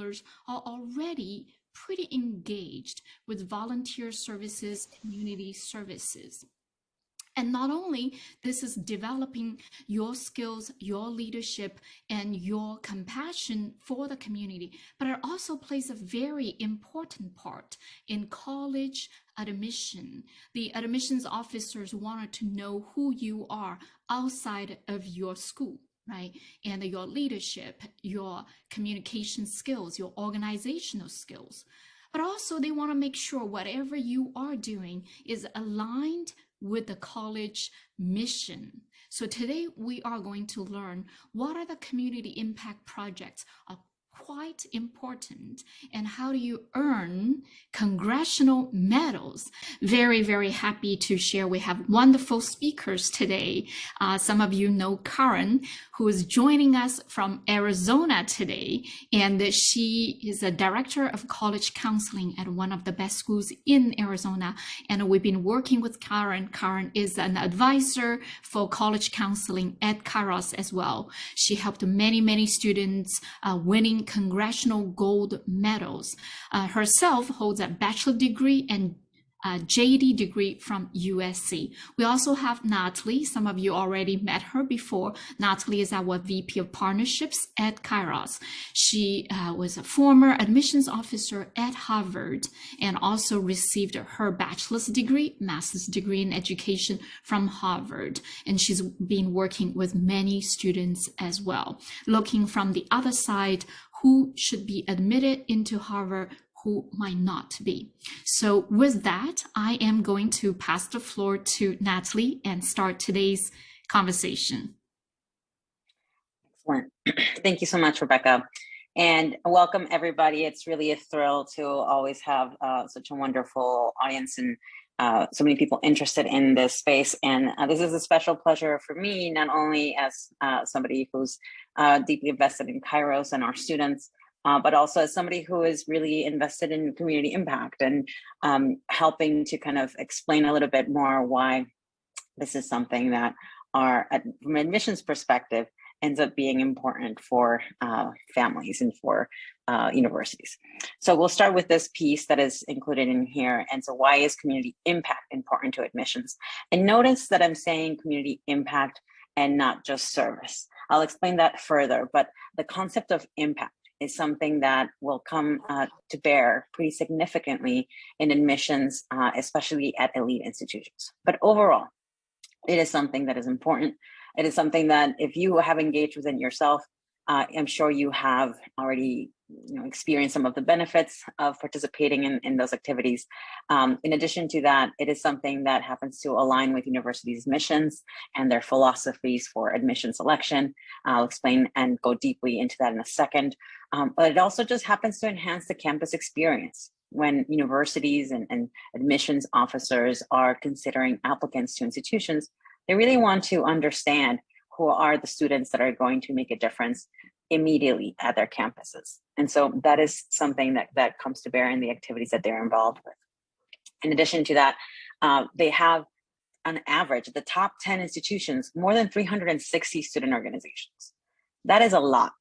counselors are already pretty engaged with volunteer services, community services. And not only this is developing your skills, your leadership, and your compassion for the community, but it also plays a very important part in college admission. The admissions officers wanted to know who you are outside of your school, right? And your leadership, your communication skills, your organizational skills. But also they want to make sure whatever you are doing is aligned with the college mission. So today we are going to learn what are the community impact projects are quite important and how do you earn congressional medals. Very, very happy to share. We have wonderful speakers today. Some of you know Karen, who is joining us from Arizona today, and she is a director of college counseling at one of the best schools in Arizona. And we've been working with Karen. Karen is an advisor for college counseling at Kyros as well. She helped many, many students winning Congressional gold medals. Herself holds a bachelor degree and JD degree from USC. We also have Natalie. Some of you already met her before. Natalie is our VP of Partnerships at Kyros. She was a former admissions officer at Harvard and also received her bachelor's degree, master's degree in education from Harvard. And she's been working with many students as well. Looking from the other side, who should be admitted into Harvard, who might not be. So with that, I am going to pass the floor to Natalie and start today's conversation. Excellent. Thank you so much, Rebecca. And welcome, everybody. It's really a thrill to always have such a wonderful audience and so many people interested in this space. And this is a special pleasure for me, not only as somebody who's deeply invested in Kyros and our students, but also as somebody who is really invested in community impact and helping to kind of explain a little bit more why this is something that from an admissions perspective, ends up being important for families and for universities. So we'll start with this piece that is included in here. And so why is community impact important to admissions? And notice that I'm saying community impact and not just service. I'll explain that further, but the concept of impact is something that will come to bear pretty significantly in admissions, especially at elite institutions. But overall, it is something that is important. It is something that if you have engaged within yourself, I'm sure you have already experienced some of the benefits of participating in those activities. In addition to that, it is something that happens to align with universities' missions and their philosophies for admission selection. I'll explain and go deeply into that in a second. But it also just happens to enhance the campus experience. When universities and admissions officers are considering applicants to institutions, they really want to understand who are the students that are going to make a difference immediately at their campuses. And so that is something that comes to bear in the activities that they're involved with. In addition to that, they have, on average, the top 10 institutions, more than 360 student organizations. That is a lot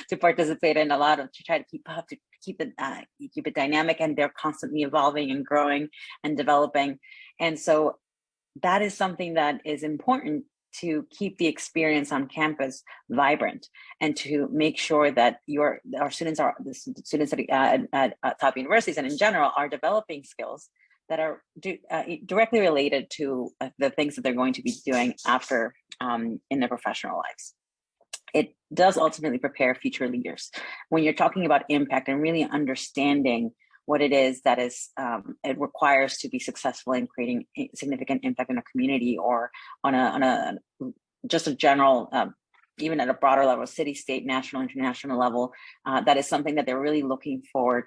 to participate in, a lot of to try to keep up, to keep it dynamic, and they're constantly evolving and growing and developing. And so that is something that is important to keep the experience on campus vibrant and to make sure that our students the students at top universities and in general are developing skills that are directly related to the things that they're going to be doing after in their professional lives. It does ultimately prepare future leaders. When you're talking about impact and really understanding what it is that it requires to be successful in creating significant impact in a community or on just a general, even at a broader level, city, state, national, international level, that is something that they're really looking forward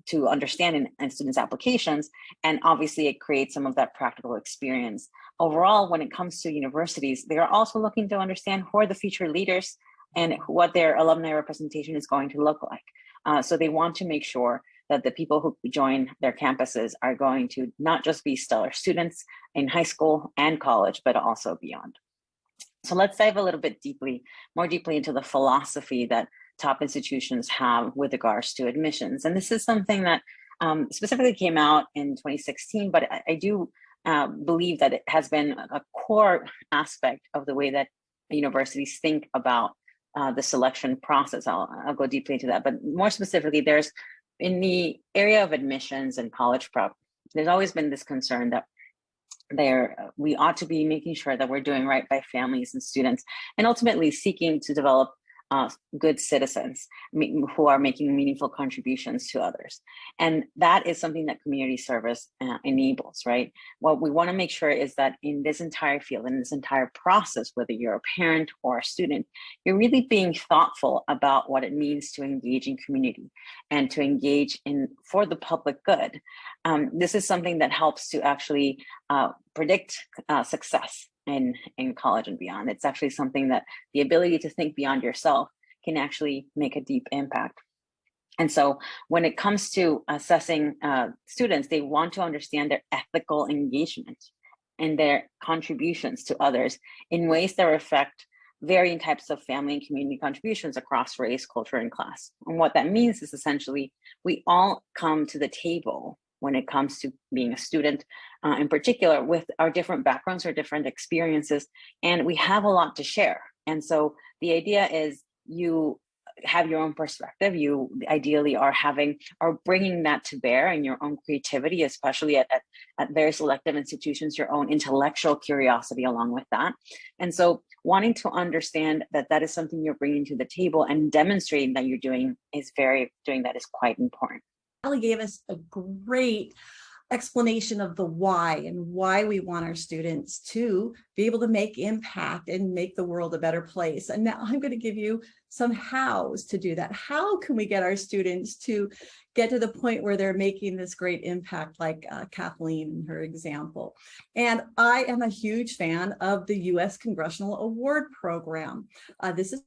to understand in students' applications. And obviously it creates some of that practical experience. Overall, when it comes to universities, they are also looking to understand who are the future leaders and what their alumni representation is going to look like. So they want to make sure that the people who join their campuses are going to not just be stellar students in high school and college, but also beyond. So let's dive a little bit more deeply into the philosophy that top institutions have with regards to admissions. And this is something that specifically came out in 2016, but I do believe that it has been a core aspect of the way that universities think about the selection process. I'll go deeply into that, but more specifically, there's in the area of admissions and college prep, there's always been this concern that we ought to be making sure that we're doing right by families and students, and ultimately seeking to develop good citizens who are making meaningful contributions to others. And that is something that community service enables, right? What we want to make sure is that in this entire field, in this entire process, whether you're a parent or a student, you're really being thoughtful about what it means to engage in community and to engage in for the public good. This is something that helps to actually predict success in college and beyond. It's actually something that the ability to think beyond yourself can actually make a deep impact. And so when it comes to assessing students, they want to understand their ethical engagement and their contributions to others in ways that affect varying types of family and community contributions across race, culture, and class. And what that means is essentially we all come to the table when it comes to being a student, in particular, with our different backgrounds or different experiences, and we have a lot to share. And so the idea is you have your own perspective. You ideally are bringing that to bear in your own creativity, especially at very selective institutions, your own intellectual curiosity along with that. And so wanting to understand that that is something you're bringing to the table and demonstrating that you're doing that is quite important. Ali gave us a great explanation of the why and why we want our students to be able to make impact and make the world a better place. And now I'm going to give you some hows to do that. How can we get our students to get to the point where they're making this great impact, like Kathleen in her example? And I am a huge fan of the U.S. Congressional Award Program. This is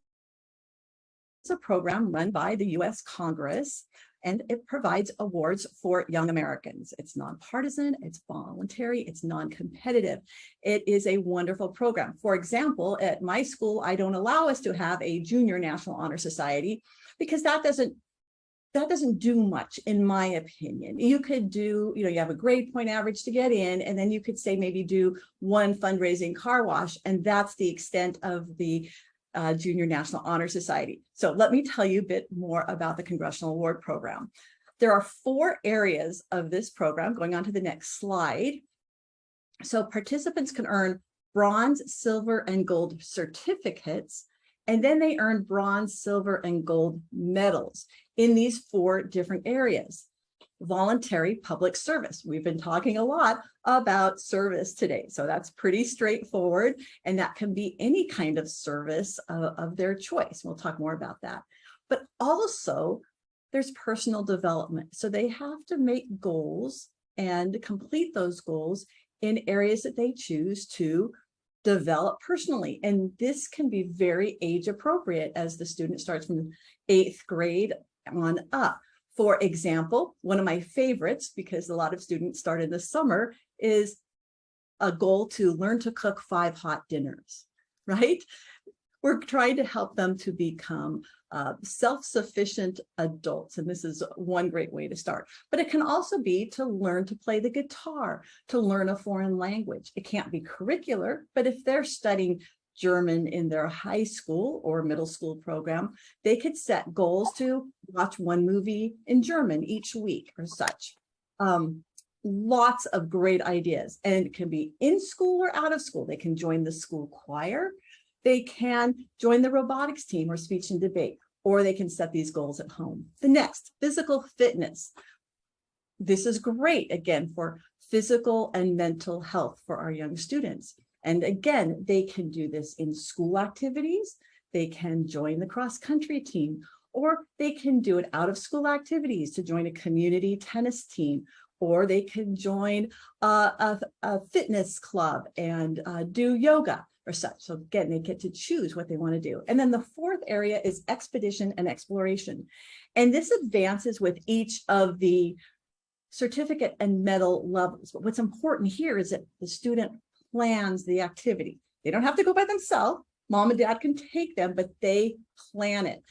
a program run by the U.S. Congress, and it provides awards for young Americans. It's nonpartisan, it's voluntary, it's non-competitive. It is a wonderful program. For example, at my school, I don't allow us to have a junior National Honor Society because that doesn't do much, in my opinion. You could do, you have a grade point average to get in, and then you could say maybe do one fundraising car wash, and that's the extent of the Junior National Honor Society. So let me tell you a bit more about the Congressional Award Program. There are 4 areas of this program, going on to the next slide. So participants can earn bronze, silver, and gold certificates, and then they earn bronze, silver, and gold medals in these 4 different areas. Voluntary public service. We've been talking a lot about service today, so that's pretty straightforward, and that can be any kind of service of their choice. We'll talk more about that. But also there's personal development. So they have to make goals and complete those goals in areas that they choose to develop personally. And this can be very age appropriate as the student starts from 8th grade on up. For example, one of my favorites, because a lot of students start in the summer, is a goal to learn to cook 5 hot dinners, right? We're trying to help them to become self-sufficient adults. And this is one great way to start. But it can also be to learn to play the guitar, to learn a foreign language. It can't be curricular, but if they're studying German in their high school or middle school program, they could set goals to watch 1 movie in German each week or such. Lots of great ideas, and it can be in school or out of school. They can join the school choir. They can join the robotics team or speech and debate, or they can set these goals at home. The next, physical fitness. This is great, again, for physical and mental health for our young students. And again, they can do this in school activities. They can join the cross-country team, or they can do it out of school activities to join a community tennis team, or they can join a fitness club and do yoga or such. So again, they get to choose what they want to do. And then the 4th area is expedition and exploration. And this advances with each of the certificate and medal levels. But what's important here is that the student plans the activity. They don't have to go by themselves. Mom and dad can take them, but they plan it.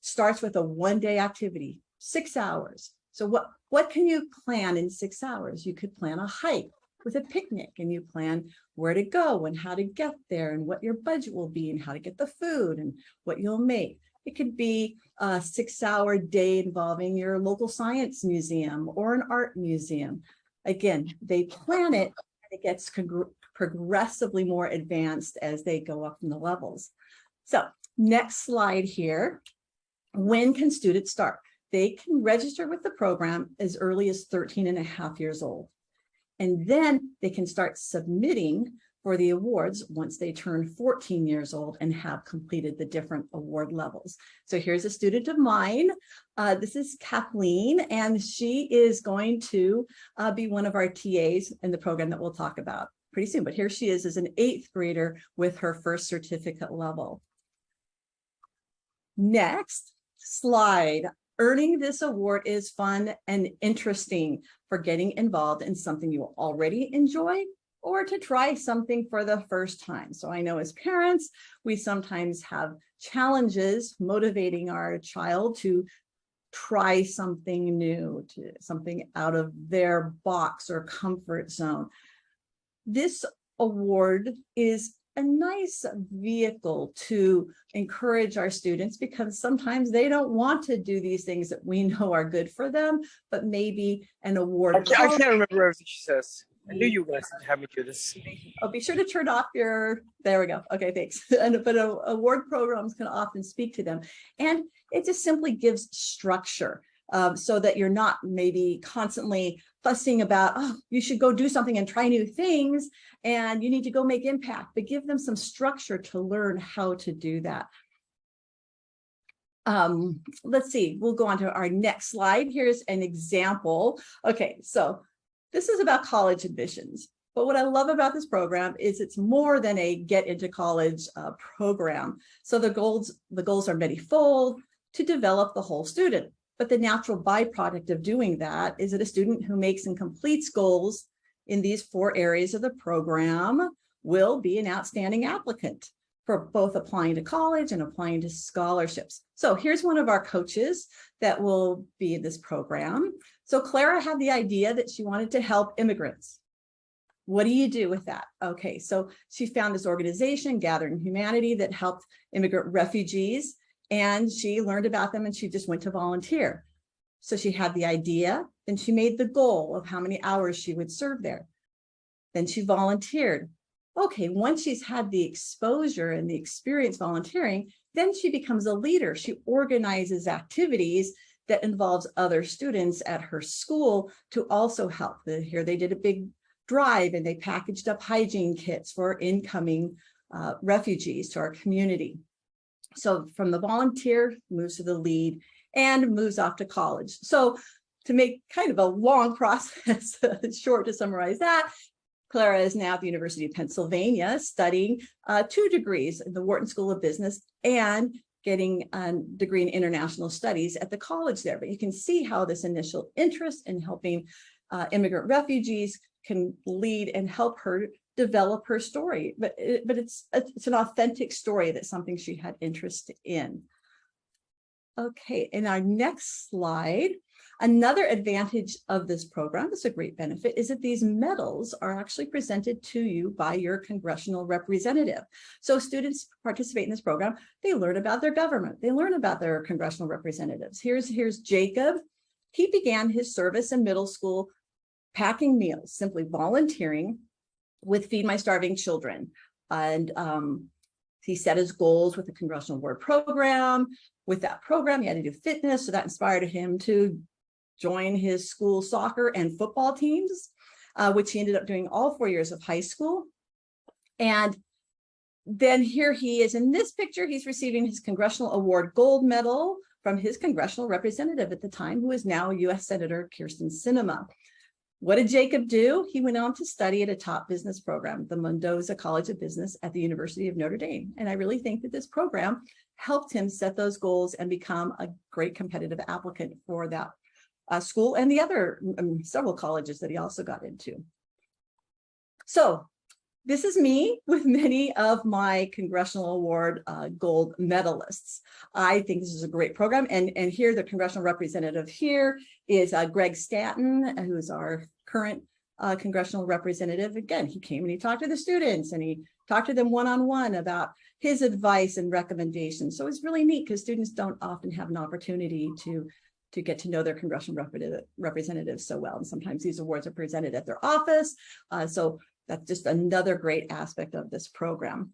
starts with a one-day activity, 6 hours. So what can you plan in 6 hours? You could plan a hike with a picnic, and you plan where to go and how to get there and what your budget will be and how to get the food and what you'll make. It could be a 6-hour day involving your local science museum or an art museum. Again, they plan it, and it gets progressively more advanced as they go up in the levels. So next slide here. When can students start? They can register with the program as early as 13.5 years old. And then they can start submitting for the awards once they turn 14 years old and have completed the different award levels. So here's a student of mine. This is Kathleen, and she is going to be one of our TAs in the program that we'll talk about pretty soon. But here she is as an 8th grader with her first certificate level. Next slide. Earning this award is fun and interesting for getting involved in something you already enjoy or to try something for the first time. So I know as parents, we sometimes have challenges motivating our child to try something new, to something out of their box or comfort zone. This award is a nice vehicle to encourage our students, because sometimes they don't want to do these things that we know are good for them, but maybe an award. I can't remember everything she says. I knew you guys would have me do this. Oh, be sure to turn off your, there we go. Okay, thanks. But award programs can often speak to them. And it just simply gives structure so that you're not maybe constantly fussing about, oh, you should go do something and try new things, and you need to go make impact, but give them some structure to learn how to do that. Let's see, we'll go on to our next slide. Here's an example. Okay, so this is about college admissions. But what I love about this program is it's more than a get into college program. So the goals are many-fold to develop the whole student. But the natural byproduct of doing that is that a student who makes and completes goals in these 4 areas of the program will be an outstanding applicant for both applying to college and applying to scholarships. So here's one of our coaches that will be in this program. So Clara had the idea that she wanted to help immigrants. What do you do with that? Okay, so she found this organization, Gathering Humanity, that helped immigrant refugees, and she learned about them and she just went to volunteer. So she had the idea, then she made the goal of how many hours she would serve there. Then she volunteered. Okay, once she's had the exposure and the experience volunteering, then she becomes a leader. She organizes activities that involves other students at her school to also help. Here they did a big drive and they packaged up hygiene kits for incoming refugees to our community. So from the volunteer, moves to the lead and moves off to college. So to make kind of a long process short, to summarize that, Clara is now at the University of Pennsylvania studying 2 degrees in the Wharton School of Business and getting a degree in international studies at the college there. But you can see how this initial interest in helping immigrant refugees can lead and help her develop her story. But it's an authentic story. That's something she had interest in. Okay, in our next slide, another advantage of this program, this is a great benefit, is that these medals are actually presented to you by your congressional representative. So students participate in this program, they learn about their government, they learn about their congressional representatives. Here's Jacob. He began his service in middle school packing meals, simply volunteering with Feed My Starving Children. And he set his goals with the Congressional Award Program. With that program, he had to do fitness, so that inspired him to join his school soccer and football teams, which he ended up doing all 4 years of high school. And then here he is in this picture, he's receiving his Congressional Award Gold Medal from his congressional representative at the time, who is now U.S. Senator Kirsten Sinema. What did Jacob do? He went on to study at a top business program, the Mendoza College of Business at the University of Notre Dame. And I really think that this program helped him set those goals and become a great competitive applicant for that school and the other several colleges that he also got into. So this is me with many of my Congressional Award gold medalists. I think this is a great program. And here, the congressional representative here is Greg Stanton, who's our current congressional representative. Again, he came and he talked to the students and he talked to them one-on-one about his advice and recommendations. So it's really neat because students don't often have an opportunity to get to know their congressional representatives so well. And sometimes these awards are presented at their office. So that's just another great aspect of this program.